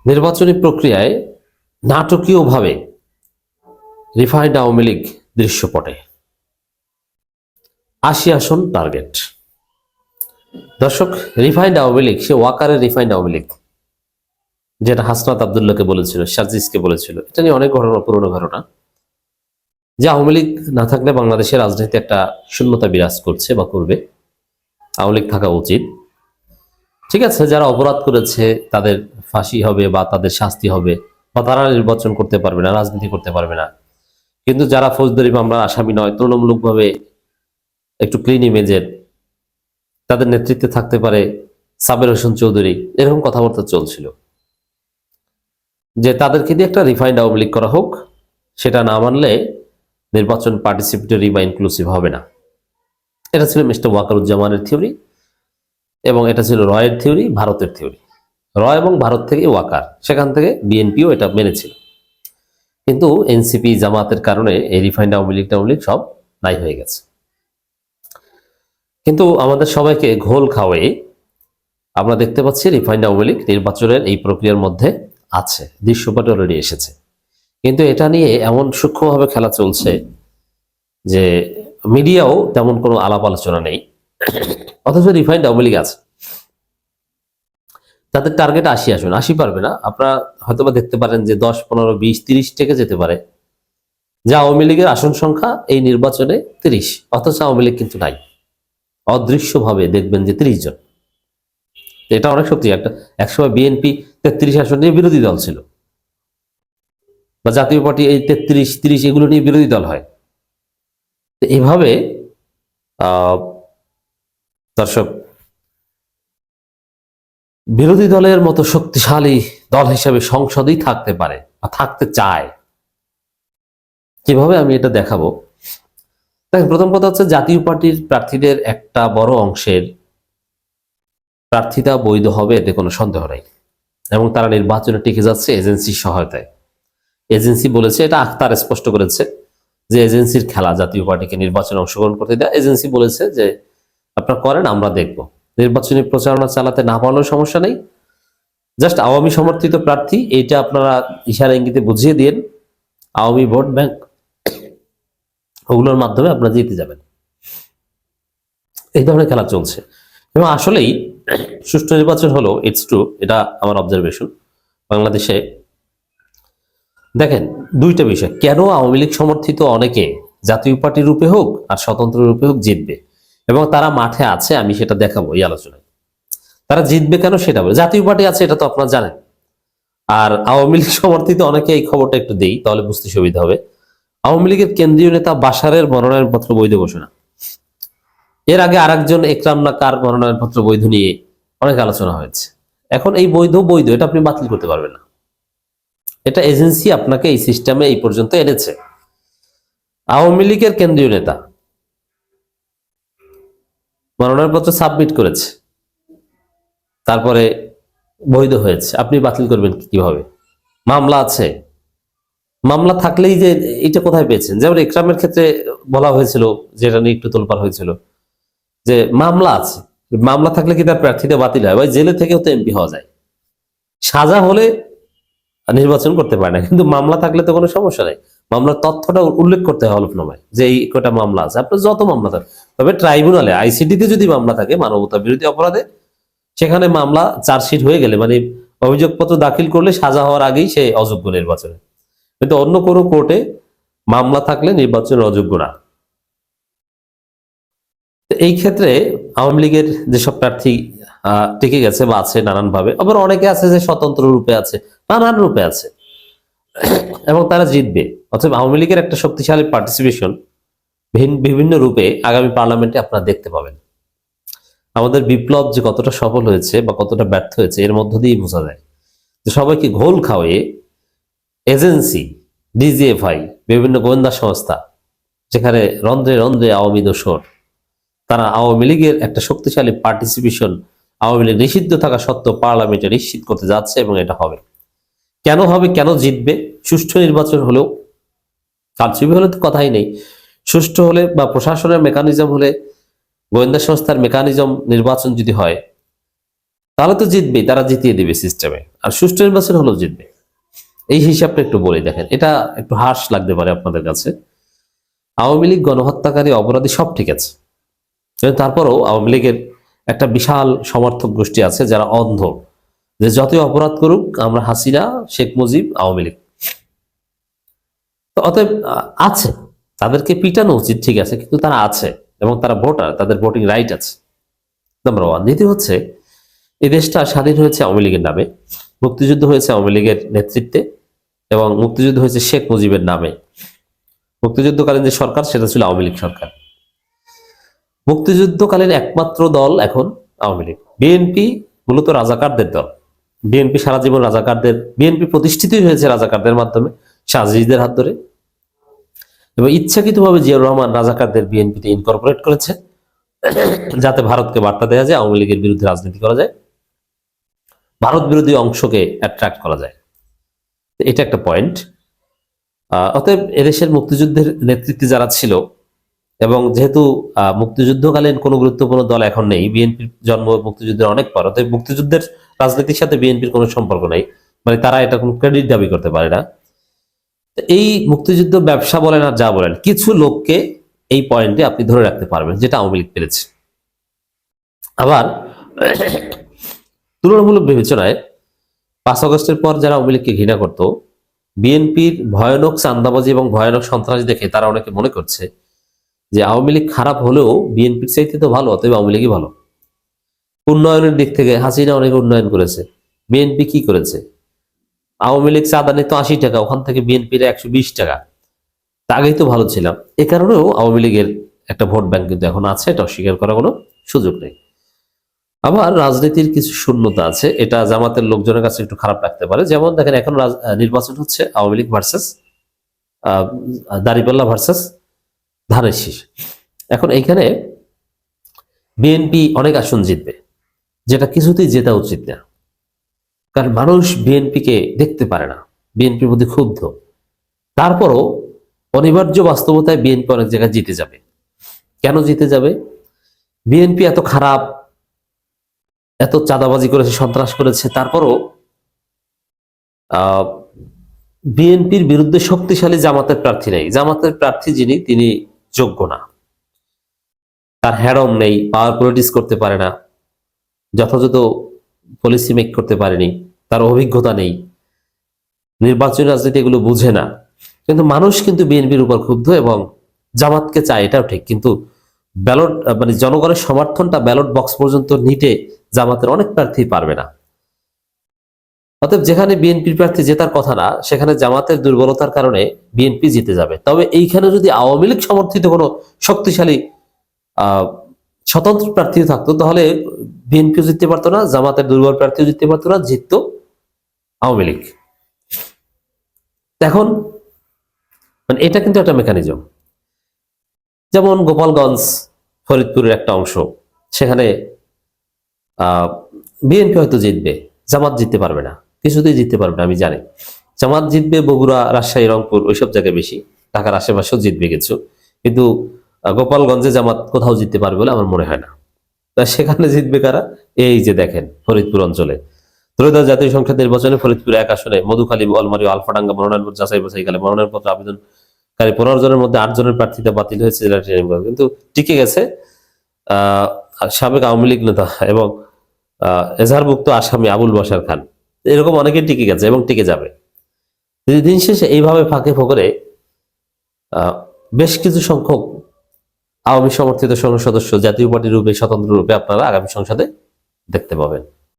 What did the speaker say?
নির্বাচনী প্রক্রিয়ায় নাটকীয়ভাবে রিফাইন্ড আওয়ামী লীগ দৃশ্যপটে। ৮০ আসন টার্গেট। দর্শক, রিফাইন্ড আওয়ামী লীগ সে ওয়াকারের রিফাইন্ড আওয়ামী লীগ, যেটা হাসনাত আব্দুল্লাহকে বলেছিল, সার্জিসকে বলেছিল। এটা নিয়ে অনেক ঘটনা, পুরনো ঘটনা, যে আওয়ামী লীগ না থাকলে বাংলাদেশের রাজনীতিতে একটা শূন্যতা বিরাজ করছে বা করবে। আওয়ামী লীগ থাকা উচিত। ঠিক আছে, যারা অপরাধ করেছে তাদের ফাঁসি হবে বা তাদের শাস্তি হবে, বা তারা নির্বাচন করতে পারবে না, রাজনীতি করতে পারবে না। কিন্তু যারা ফৌজদারি মামলার আসামি নয়, তুলনামূলকভাবে একটু ক্লিন ইমেজের, তাদের নেতৃত্বে থাকতে পারে সাবের হোসেন চৌধুরী। এরকম কথাবার্তা চলছিল যে তাদেরকে দিয়ে একটা রিফাইন্ড আওয়ামী লীগ করা হোক। সেটা না মানলে নির্বাচন পার্টিসিপেটরি বা ইনক্লুসিভ হবে না। এটা ছিল মিস্টার ওয়াকারুজ্জামানের থিওরি, এবং এটা ছিল রয়ের থিওরি, ভারতের থিওরি। রয় এবং ভারত থেকে ওয়াকার, সেখান থেকে বিএনপিও এটা মেনেছিল। কিন্তু এনসিপি জামাতের কারণে এই রিফাইন্ড আওয়ামী লীগ সব নাই হয়ে গেছে। কিন্তু আমাদের সবাইকে ঘোল খাওয়াই আমরা দেখতে পাচ্ছি রিফাইন্ড আওয়ামী লীগ নির্বাচনের এই প্রক্রিয়ার মধ্যে আছে, দৃশ্যপটে অলরেডি এসেছে। কিন্তু এটা নিয়ে এমন সূক্ষ্মভাবে খেলা চলছে যে মিডিয়াও তেমন কোনো আলাপ আলোচনা নেই, অথচ রিফাইন্ড আওয়ামী লীগ আছে। তাদের টার্গেট ৮০ আসন। ৮০ পারবে না, আপনারা হয়তোবা দেখতে পারেন যে ১০, ১৫, ২০, ৩০ থেকে যেতে পারে। যে আওয়ামী লীগের আসন সংখ্যা এই নির্বাচনে ৩০, অথচ আওয়ামী লীগ কিন্তু নাই। অদৃশ্যভাবে দেখবেন যে ৩০ জন। এটা অনেক সত্যি। একসময় বিএনপি ৩৩ আসন নিয়ে বিরোধী দল ছিল, বা জাতীয় পার্টি এই ৩৩, ৩০ এগুলো নিয়ে বিরোধী দল হয়। এভাবে দর্শক, বিরোধী দলের মতো শক্তিশালী দল হিসেবে সংসদেই থাকতে পারে বা থাকতে চায়। কিভাবে আমি এটা দেখাবো। দেখেন, প্রথম কথা হচ্ছে জাতীয় পার্টির প্রার্থীদের একটা বড় অংশের প্রার্থিতা বৈধ হবে, এতে কোনো সন্দেহ নেই, এবং তারা নির্বাচনে টিকে যাচ্ছে এজেন্সির সহায়তায়। এজেন্সি বলেছে, এটা আখতার স্পষ্ট করেছে যে এজেন্সির খেলা জাতীয় পার্টিকে নির্বাচনে অংশগ্রহণ করতে দেয়। এজেন্সি বলেছে যে আপনারা করেন, আমরা দেখব। নির্বাচনী প্রচারণা চালাতে না পারলেও সমস্যা নেই, জাস্ট আওয়ামী সমর্থিত প্রার্থী, এইটা আপনারা ইশারা ইঙ্গিতে বুঝিয়ে দিন। আওয়ামী ভোট ব্যাংক, ওগুলোর মাধ্যমে আপনারা জিতে যাবেন। এই ধরনের খেলা চলছে, এবং আসলেই সুষ্ঠু নির্বাচন হলো, ইটস ট্রু, এটা আমার অবজারভেশন। বাংলাদেশে দেখেন দুইটা বিষয়, কেন আওয়ামী লীগ সমর্থিত অনেকে জাতীয় পার্টি রূপে হোক আর স্বতন্ত্র রূপে হোক জিতবে, এবং তারা মাঠে আছে, আমি সেটা দেখাবো এই আলোচনায়। তারা জিতবে কেন সেটা বলে। জাতীয় পার্টি আছে, এটা তো আপনারা জানেন। আর আওয়ামী লীগ সমর্থিত অনেকে, এই খবরটা একটু দেই তাহলে বুঝতে সুবিধা হবে। আওয়ামী লীগের কেন্দ্রীয় নেতা বাশারের মনোনয়নপত্র বৈধ ঘোষণা। এর আগে আরেকজন একরাম না কার মনোনয়নপত্র বৈধ নিয়ে অনেক আলোচনা হয়েছে। এখন এই বৈধ এটা আপনি বাতিল করতে পারবেন না। এটা এজেন্সি আপনাকে এই সিস্টেমে এই পর্যন্ত এনেছে। আওয়ামী লীগের কেন্দ্রীয় নেতা মনোনয়নপত্র সাবমিট করেছে, তারপরে বৈধ হয়েছে, আপনি বাতিল করবেন কিভাবে? মামলা আছে, মামলা থাকলেই যে এটা কোথায় পেয়েছেন? যেমন একরামের ক্ষেত্রে বলা হয়েছিল, যেটা নিয়ে একটু তোলপাড় হয়েছিল, যে মামলা আছে, মামলা থাকলে কি তার প্রার্থীতা বাতিল হয়? ভাই, জেলে থেকেও তো এমপি হওয়া যায়। সাজা হলে নির্বাচন করতে পারে না, কিন্তু মামলা থাকলে তো কোনো সমস্যা নেই। মামলার তথ্যটা উল্লেখ করতে হয় হলফনামায়, যে এই কটা মামলা আছে। আপনার যত মামলা থাকে, তবে ট্রাইব্যুনালে, আইসিটিতে যদি মামলা থাকে মানবতা বিরোধী অপরাধে, সেখানে মামলা চার্জশিট হয়ে গেলে, মানে অভিযোগপত্র দাখিল করলে সাজা হওয়ার আগেই সে অযোগ্য নির্বাচনে। কিন্তু অন্য কোনো কোর্টে মামলা থাকলে নির্বাচনের অযোগ্য না। এই ক্ষেত্রে আওয়ামী লীগের যেসব প্রার্থী টিকে গেছে বা আছে নানানভাবে, আবার অনেকে আছে যে স্বতন্ত্র রূপে আছে, নানান রূপে আছে, এবং তারা জিতবে। অথবা আওয়ামী লীগের একটা শক্তিশালী পার্টিসিপেশন বিভিন্ন রূপে আগামী পার্লামেন্টে আপনারা দেখতে পাবেন। আমাদের বিপ্লব যে কতটা সফল হয়েছে বা কতটা ব্যর্থ হয়েছে, এর মধ্য দিয়েই বোঝা যায় যে সবাইকে ঘোল খাওয়িয়ে এজেন্সি, ডিজিএফআই, বিভিন্ন গোয়েন্দা সংস্থা, যেখানে রন্ধ্রে রন্ধ্রে আওয়ামী দোসর, তারা আওয়ামী লীগের একটা শক্তিশালী পার্টিসিপেশন, আওয়ামী লীগ নিষিদ্ধ থাকা সত্ত্বেও পার্লামেন্টে নিশ্চিত করতে যাচ্ছে, এবং এটা হবে। কেন হবে, কেন জিতবে? সুষ্ঠু নির্বাচন হলেও, কারচুপি হলে তো কথাই নেই। সুষ্ঠু হলে বা প্রশাসনের মেকানিজম হলে, গোয়েন্দা সংস্থার মেকানিজম, নির্বাচন যদি হয়, তাহলে তো জিতবেই, তারা জিতিয়ে দিবে সিস্টেমে, আর সুষ্ঠু নির্বাচন হলেও জিতবে। এই হিসাবটা একটু বলে দেখেন, এটা একটু হার্শ লাগতে পারে আপনাদের কাছে। আওয়ামী লীগ গণহত্যাকারী, অপরাধী সব ঠিক আছে, কিন্তু তারপরেও আওয়ামী লীগের একটা বিশাল সমর্থক গোষ্ঠী আছে যারা অন্ধ, যে যতই অপরাধ করুক আমরা হাসিনা, শেখ মুজিব, আওয়ামী লীগ। তো অতএব আছে, তাদেরকে পিটানো উচিত, ঠিক আছে, কিন্তু তারা আছে এবং তারা ভোটার, তাদের ভোটিং রাইট আছে, নাম্বার ওয়ান। দ্বিতীয় হচ্ছে, এই দেশটা স্বাধীন হয়েছে আওয়ামী লীগের নামে, মুক্তিযুদ্ধ হয়েছে আওয়ামী লীগের নেতৃত্বে, এবং মুক্তিযুদ্ধ হয়েছে শেখ মুজিবের নামে। মুক্তিযুদ্ধকালীন যে সরকার সেটা ছিল আওয়ামী লীগ সরকার। মুক্তিযুদ্ধকালীন একমাত্র দল এখন আওয়ামী লীগ। বিএনপি মূলত রাজাকারদের দল। বিএনপি সারা জীবন রাজাকারদের, বিএনপি প্রতিষ্ঠিতই হয়েছে রাজাকারদের মাধ্যমে, সাজিদের হাত ধরে, এবং ইচ্ছাকৃতভাবে জিয়াউর রহমান রাজাকারদের বিএনপিতে ইনকর্পোরেট করেছে, যাতে ভারতকে বার্তা দেওয়া যায় আওয়ামী লীগের বিরুদ্ধে রাজনীতি করা যায়, ভারত বিরোধী অংশকে অ্যাট্রাক্ট করা যায়। এটা একটা পয়েন্ট। অতএব এদেশের মুক্তিযুদ্ধের নেতৃত্বে যারা ছিল, এবং যেহেতু মুক্তিযুদ্ধকালীন কোনো গুরুত্বপূর্ণ দল এখন নেই, বিএনপির জন্ম মুক্তিযুদ্ধের অনেক পর, অতএব মুক্তিযুদ্ধের রাজনীতির সাথে বিএনপির কোনো সম্পর্ক নেই, মানে তারা এটা কোনো ক্রেডিট দাবি করতে পারে না। এই মুক্তিযুদ্ধ ব্যবসা বলেন আর যা বলেন, কিছু লোককে এই পয়েন্টে আপনি ধরে রাখতে পারবেন, যেটা আওয়ামী লীগ পেরেছে। আবার তুলনামূলক বিবেচনায় 5 আগস্টের পর যারা আওয়ামী লীগকে ঘৃণা করত, বিএনপির ভয়ানক চাঁদাবাজি এবং ভয়ানক সন্ত্রাস দেখে তারা অনেকে মনে করছে যে আওয়ামী লীগ খারাপ হলেও বিএনপির চাইতে তো ভালো, অতএব আওয়ামী লীগই ভালো। উন্নয়নের দিক থেকে হাসিনা অনেক উন্নয়ন করেছে, বিএনপি কি করেছে? আওয়ামী লীগ চাঁদা নিত 80 টাকা, ওখান থেকে বিএনপির 120 টাকা, তা আগেই তো ভালো ছিলাম। এ কারণেও আওয়ামী লীগের একটা ভোট ব্যাংক কিন্তু এখন আছে, এটা অস্বীকার করার কোনো সুযোগ নেই। আবার রাজনীতির কিছু শূন্যতা আছে, এটা জামাতের লোকজনের কাছে একটু খারাপ লাগতে পারে। যেমন দেখেন, এখন নির্বাচন হচ্ছে আওয়ামী লীগ ভার্সেস দাঁড়িপাল্লা ভার্সেস ধানের শীষ। এখন এইখানে বিএনপি অনেক আসন জিতবে, যেটা কিছুতেই জেতা উচিত না, কারণ মানুষ বিএনপিকে দেখতে পারে না, বিএনপির প্রতি ক্ষুব্ধ। তারপরও অনিবার্য বাস্তবতায় বিএনপি অনেক জায়গায় জিতে যাবে। কেন জিতে যাবে? বিএনপি এত খারাপ, এত চাঁদাবাজি করেছে, সন্ত্রাস করেছে, তারপরও বিএনপির বিরুদ্ধে শক্তিশালী জামাতের প্রার্থী নেই। জামাতের প্রার্থী যিনি, তিনি যোগ্য না, তার হ্যাডম নেই, পাওয়ার পলিটিক্স করতে পারে না, যথাযথ পলিসি মেক করতে পারেনি, তার অভিজ্ঞতা নেই, নির্বাচনী রাজনীতি এগুলো বুঝে না। কিন্তু মানুষ কিন্তু বিএনপির উপর ক্ষুব্ধ এবং জামাতকে চায়, এটাও ঠিক, কিন্তু ব্যালট মানে জনগণের সমর্থনটা ব্যালট বক্স পর্যন্ত নিতে জামাতের অনেক প্রার্থী পারবে না। অতএব যেখানে বিএনপির প্রার্থী জেতার কথা না, সেখানে জামাতের দুর্বলতার কারণে বিএনপি জিতে যাবে। তবে এইখানে যদি আওয়ামী লীগ সমর্থিত কোনো শক্তিশালী স্বতন্ত্র প্রার্থীও থাকতো, তাহলে বিএনপিও জিততে পারতো না, জামাতের দুর্বল প্রার্থীও জিততে পারতো না, জিততো আওয়ামী লীগ। এখন মানে এটা কিন্তু একটা মেকানিজম। যেমন গোপালগঞ্জ, ফরিদপুরের একটা অংশ, সেখানে বিএনপি হয়তো জিতবে, জামাত জিততে পারবে না, কিছুতেই জিততে পারবে না, আমি জানি। জামাত জিতবে বগুড়া, রাজশাহী, রংপুর, ওইসব জায়গায় বেশি, ঢাকার আশেপাশেও জিতবে কিছু, কিন্তু গোপালগঞ্জে জামাত কোথাও জিততে পারবে বলে আমার মনে হয় না। সেখানে জিতবে কারা? এই যে দেখেন, ফরিদপুর অঞ্চলে ত্রয়োদশ জাতীয় সংসদ নির্বাচনে ফরিদপুর 1 আসনে মধুখালী, বলমারী, আলফাডাঙ্গা মনোনয়নপত্র যাচাই বাছাইকালে মনোনয়নপত্র আবেদনকারী 15 জনের মধ্যে 8 জনের প্রার্থীতা বাতিল হয়েছে, কিন্তু টিকে গেছে সাবেক আওয়ামী লীগ নেতা এবং এজাহারভুক্ত আসামি আবুল বাশার খান। এরকম অনেকে টিকে গেছে এবং টিকে যাবে। দিন শেষে এইভাবে ফাঁকে ফোকরে বেশ কিছু সংখ্যক আওয়ামী সমর্থিত সংসদ সদস্য জাতীয় পার্টির রূপে, স্বতন্ত্র রূপে আপনারা আগামী সংসদে দেখতে পাবেন।